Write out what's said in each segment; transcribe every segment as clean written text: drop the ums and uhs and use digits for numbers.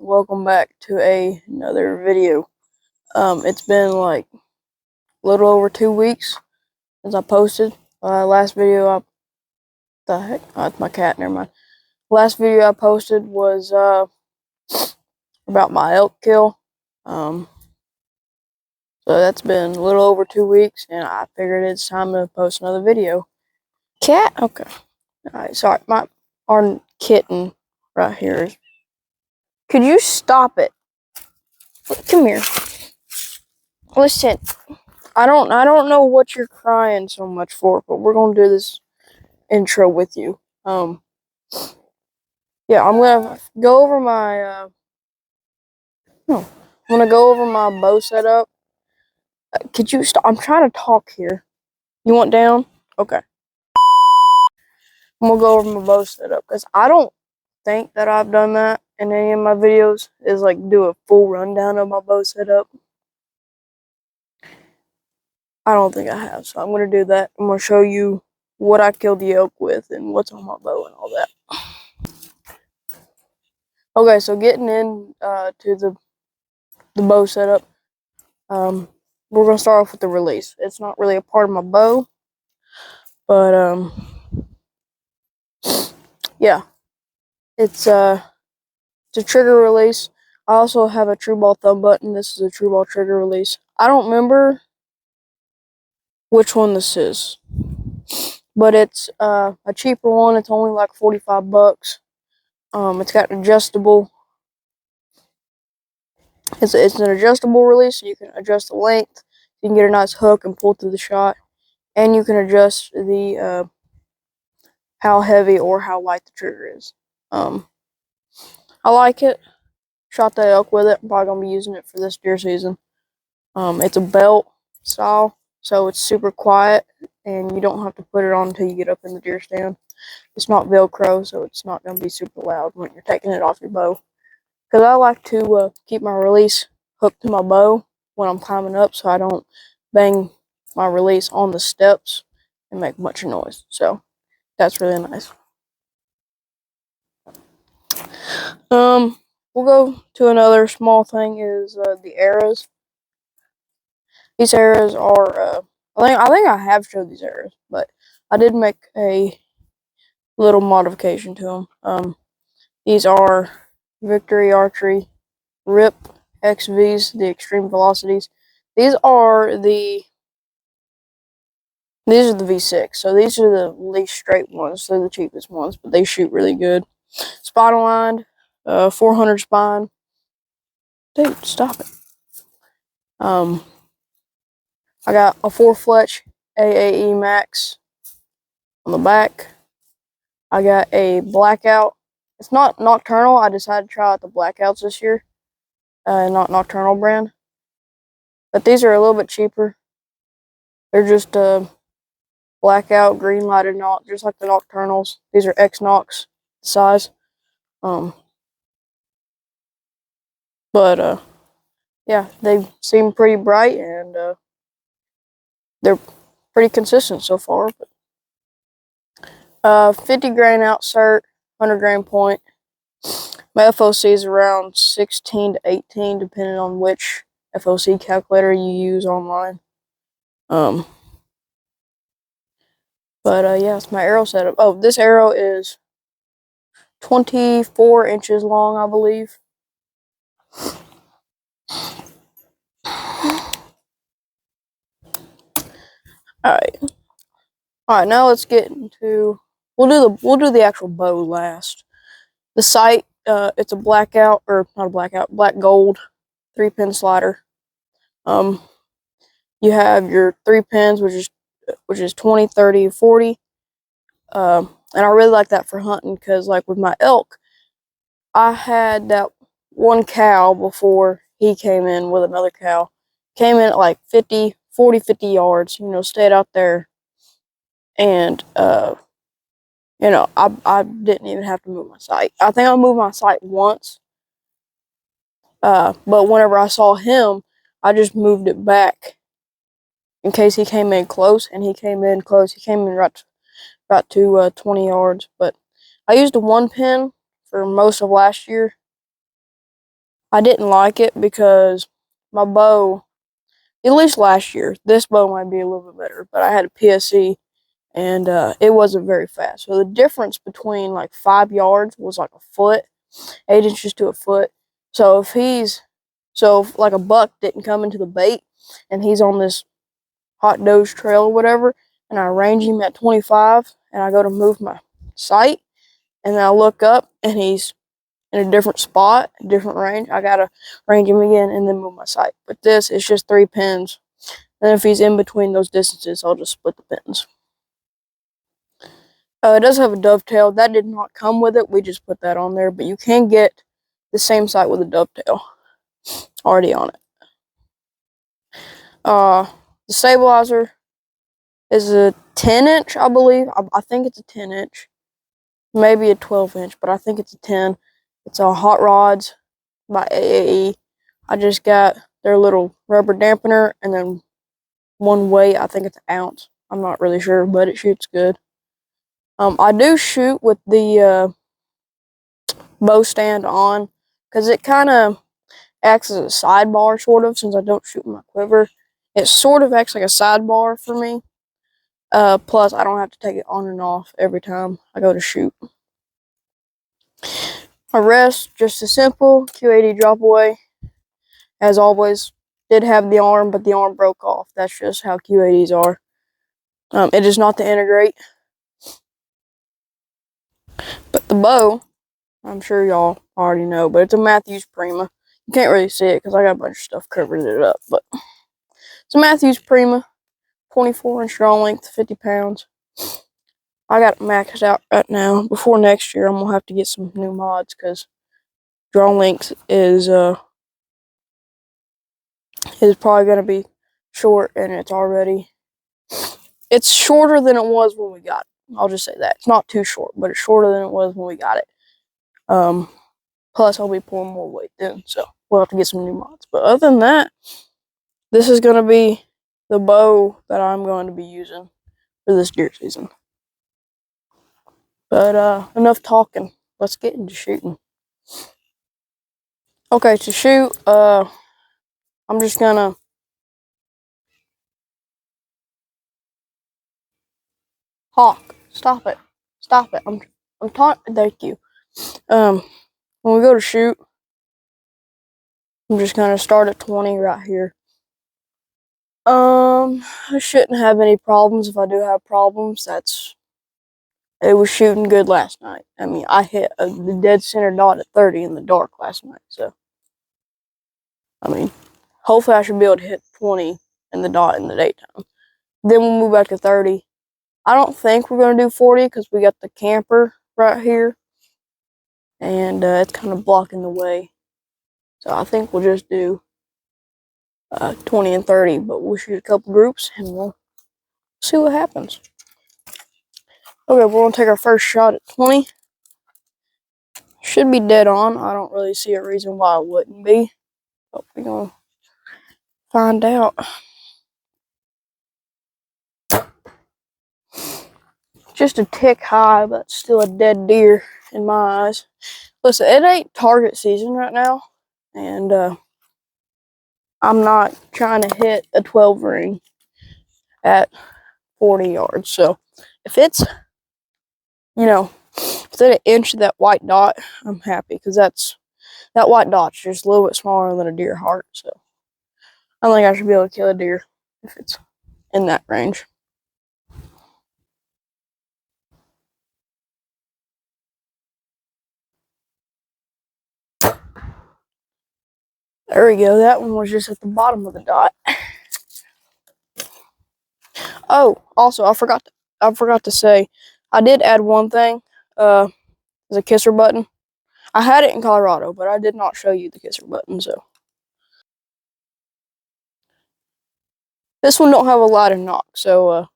welcome back to another video. It's been like a little over 2 weeks since I posted. Last video, the heck? Oh, it's my cat. Never mind. Last video I posted was about my elk kill. So that's been a little over 2 weeks, and I figured it's time to post another video. Cat? Okay. All right. Sorry, our kitten right here. Could you stop it? Come here. Listen. I don't know what you're crying so much for, but we're gonna do this intro with you. Yeah, I'm gonna go over my I'm gonna go over my bow setup. Could you stop? I'm trying to talk here. You want down? Okay. I'm gonna go over my bow setup because I don't think that I've done that in any of my videos. Is like do a full rundown of my bow setup. I don't think I have, so I'm gonna do that. I'm gonna show you what I killed the elk with and what's on my bow and all that. Okay, so getting in to the bow setup, we're gonna start off with the release. It's not really a part of my bow, but yeah, it's a trigger release. I also have a true ball thumb button. This is a true ball trigger release. I don't remember which one this is, but it's a cheaper one. It's only like $45. It's got an adjustable. It's an adjustable release, so you can adjust the length. You can get a nice hook and pull through the shot, and you can adjust the how heavy or how light the trigger is. I like it. Shot that elk with it. I'm probably gonna be using it for this deer season. It's a belt style, so it's super quiet, and you don't have to put it on until you get up in the deer stand. It's not Velcro, so it's not gonna be super loud when you're taking it off your bow. Because I like to keep my release hooked to my bow when I'm climbing up, so I don't bang my release on the steps and make much noise. So that's really nice. We'll go to another small thing is the arrows. These arrows are I think I have showed these arrows, but I did make a little modification to them. These are Victory Archery RIP XVs, the extreme velocities. These are the V6, so these are the least straight ones. They're the cheapest ones, but they shoot really good. Spine aligned, 400 spine. Dude, stop it. I got a 4-fletch AAE Max on the back. I got a Blackout. It's not Nocturnal. I decided to try out the Blackouts this year, not Nocturnal brand. But these are a little bit cheaper. They're just Blackout, green lighted Noct, just like the Nocturnals. These are X-Nox size. But yeah, they seem pretty bright, and they're pretty consistent so far. 50 grain outsert, 100 grain point. My FOC is around 16 to 18, depending on which FOC calculator you use online. But yeah, it's my arrow setup. Oh, this arrow is 24 inches long, I believe. Alright, now let's get into we'll do the actual bow last. The sight, it's a blackout, or not a blackout, black gold 3-pin slider. You have your 3 pins, which is 20, 30, 40. And I really like that for hunting, because like with my elk, I had that one cow before he came in with another cow. Came in at like 50 yards, stayed out there, and I didn't even have to move my sight. I think I moved my sight once, but whenever I saw him, I just moved it back in case he came in close, and he came in close. He came in right to 20 yards, but I used a 1 pin for most of last year, I didn't like it because my bow, at least last year, this bow might be a little bit better, but I had a PSE and it wasn't very fast. So the difference between like 5 yards was like a foot, 8 inches to a foot. So if like a buck didn't come into the bait and he's on this hot doge trail or whatever, and I range him at 25 and I go to move my sight and then I look up and he's in a different spot, a different range, I gotta range him again and then move my sight. But this is just 3 pins. And if he's in between those distances, I'll just split the pins. It does have a dovetail. That did not come with it. We just put that on there. But you can get the same sight with a dovetail already on it. The stabilizer is a 10-inch, I believe. I think it's a 10-inch. Maybe a 12-inch, but I think it's a 10. It's on Hot Rods by AAE. I just got their little rubber dampener and then one weight. I think it's an ounce. I'm not really sure, but it shoots good. I do shoot with the bow stand on because it kind of acts as a sidebar, sort of, since I don't shoot my quiver. It sort of acts like a sidebar for me. Plus, I don't have to take it on and off every time I go to shoot. My rest, just a simple Q80 drop away. As always, did have the arm, but the arm broke off. That's just how Q80s are. It is not the integrate. But the bow, I'm sure y'all already know, but it's a Mathews Prima. You can't really see it because I got a bunch of stuff covering it up, but it's a Mathews Prima, 24-inch draw length, 50 pounds. I got it maxed out right now. Before next year, I'm going to have to get some new mods because draw length is probably going to be short, and it's shorter than it was when we got it. I'll just say that. It's not too short, but it's shorter than it was when we got it. Plus, I'll be pulling more weight then, so we'll have to get some new mods. But other than that, this is going to be the bow that I'm going to be using for this deer season. But enough talking. Let's get into shooting. Okay, to shoot, I'm just gonna Hawk. Stop it. Stop it. I'm talking. Thank you. When we go to shoot, I'm just gonna start at 20 right here. I shouldn't have any problems. If I do have problems, it was shooting good last night. I mean, I hit the dead center dot at 30 in the dark last night, so I mean, hopefully I should be able to hit 20 in the dot in the daytime. Then we'll move back to 30. I don't think we're going to do 40 because we got the camper right here. And it's kind of blocking the way. So I think we'll just do 20 and 30. But we'll shoot a couple groups and we'll see what happens. Okay, we're going to take our first shot at 20. Should be dead on. I don't really see a reason why it wouldn't be. But we're going to find out. Just a tick high, but still a dead deer in my eyes. Listen, it ain't target season right now, and I'm not trying to hit a 12 ring at 40 yards. So if it's, within an inch of that white dot, I'm happy because that white dot's just a little bit smaller than a deer heart. So I think I should be able to kill a deer if it's in that range. There we go. That one was just at the bottom of the dot. Oh, also I forgot to say, I did add one thing. As a kisser button. I had it in Colorado, but I did not show you the kisser button. So this one don't have a ladder knock, so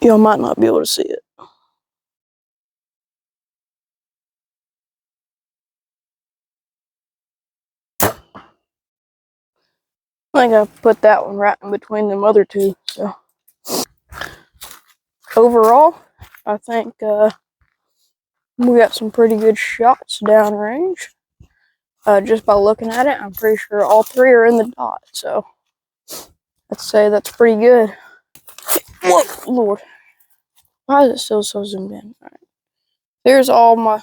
y'all might not be able to see it. I think I put that one right in between them other two. So overall, I think we got some pretty good shots downrange. just by looking at it, I'm pretty sure all three are in the dot. So let's say that's pretty good. Whoa, Lord. Why is it still so zoomed in? All right. Here's all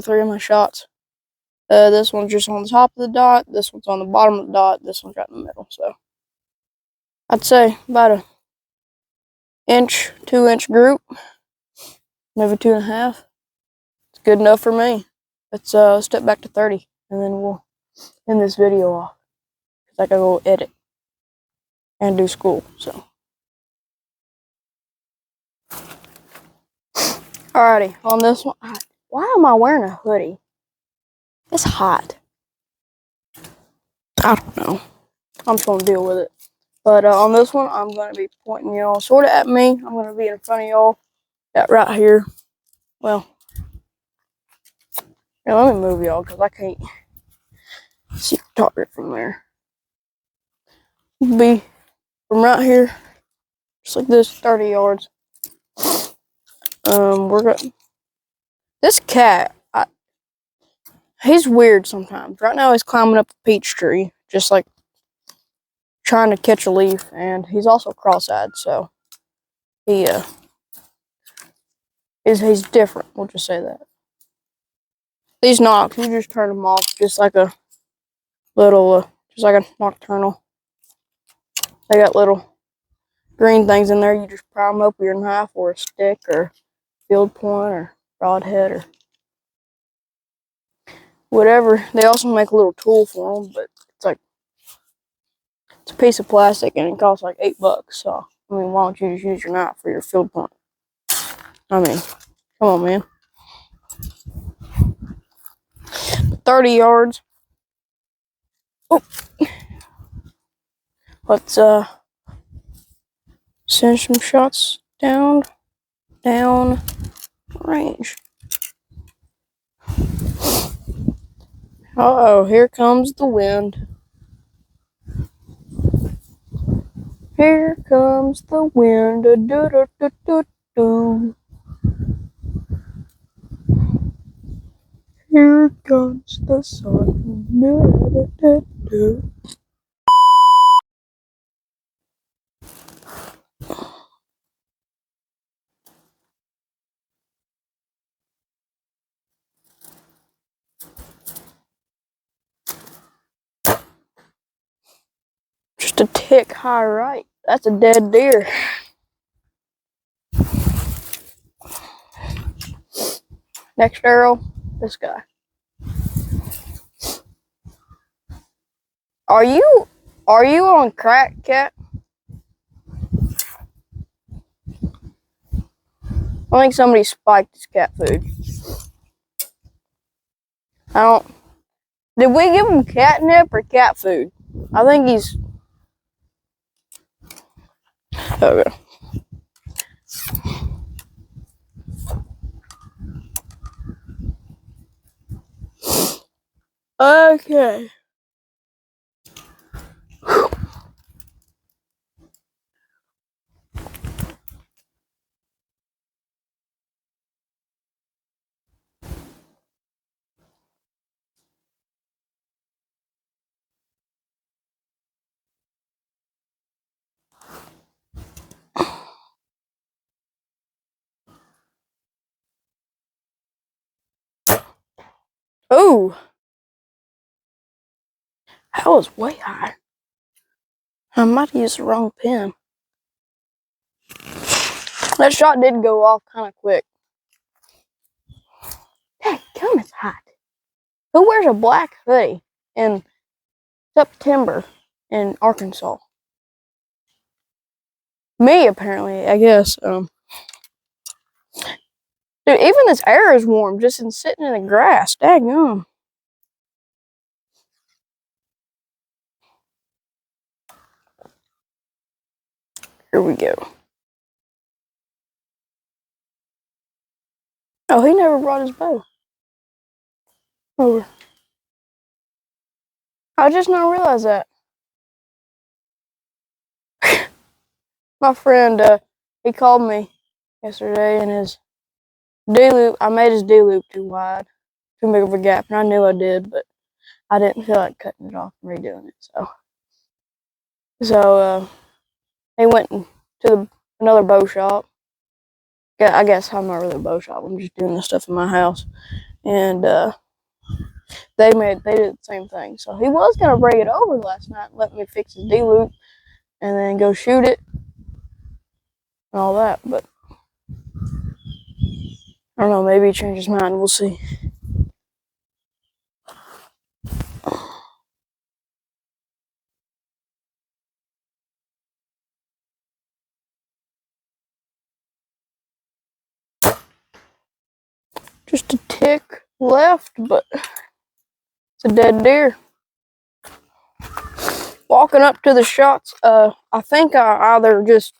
three of my shots. This one's just on the top of the dot. This one's on the bottom of the dot. This one's right in the middle. So I'd say about a 2-inch group, maybe 2.5. It's good enough for me. Let's step back to 30, and then we'll end this video off because I gotta go edit and do school. So, alrighty, on this one, why am I wearing a hoodie? It's hot. I don't know. I'm just gonna deal with it. But on this one, I'm gonna be pointing y'all sort of at me. I'm gonna be in front of y'all, right here. Well, yeah, let me move y'all because I can't see the target from there. Be from right here, just like this, 30 yards. We're gonna. This cat, he's weird sometimes. Right now, he's climbing up a peach tree, just like trying to catch a leaf, and he's also cross-eyed, so he's different. We'll just say that. These knocks, you just turn them off, just like a little, just like a nocturnal. They got little green things in there. You just pry them up with your knife or a stick or field point or broadhead or whatever. They also make a little tool for them, but it's a piece of plastic and it costs like $8. So I mean, why don't you just use your knife for your field point? I mean, come on, man. 30 yards. Oh, let's send some shots down range. Uh-oh, here comes the wind. Here comes the wind. Do, do, do, do, do. Here comes the sun. Do, do, do, do. Just a tick high right. That's a dead deer. Next arrow, this guy. Are you on crack, cat? I think somebody spiked his cat food. I don't. Did we give him catnip or cat food? I think he's. Okay. Okay. Oh, that was way high. I might have used the wrong pin. That shot did go off kind of quick. Dang, come, it's hot. Who wears a black hoodie in September in Arkansas? Me, apparently, I guess. Dude, even this air is warm just in sitting in the grass. Daggum. Here we go. Oh, he never brought his bow over. I just not realized that. My friend, he called me yesterday and his D-loop, I made his D-loop too wide, too big of a gap, and I knew I did, but I didn't feel like cutting it off and redoing it. So they went to another bow shop. I guess I'm not really a bow shop. I'm just doing this stuff in my house, and they did the same thing. So he was gonna bring it over last night and let me fix his D loop, and then go shoot it and all that. But I don't know. Maybe he changed his mind. We'll see. Just a tick left, but it's a dead deer. Walking up to the shots, I think I either just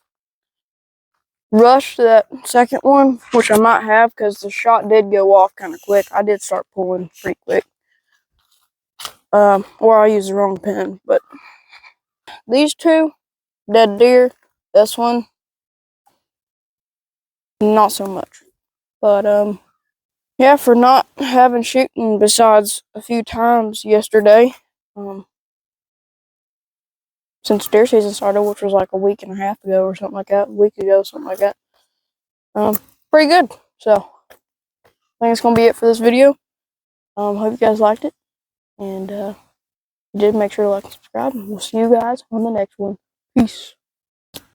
rushed that second one, which I might have, because the shot did go off kind of quick. I did start pulling pretty quick. Or I used the wrong pin, but these two, dead deer, this one, not so much. But, yeah, for not having shooting besides a few times yesterday, since deer season started, which was like a week and a half ago or something like that, a week ago, something like that. Pretty good. So, I think it's going to be it for this video. Hope you guys liked it. And, if you did, make sure to like and subscribe. And we'll see you guys on the next one. Peace.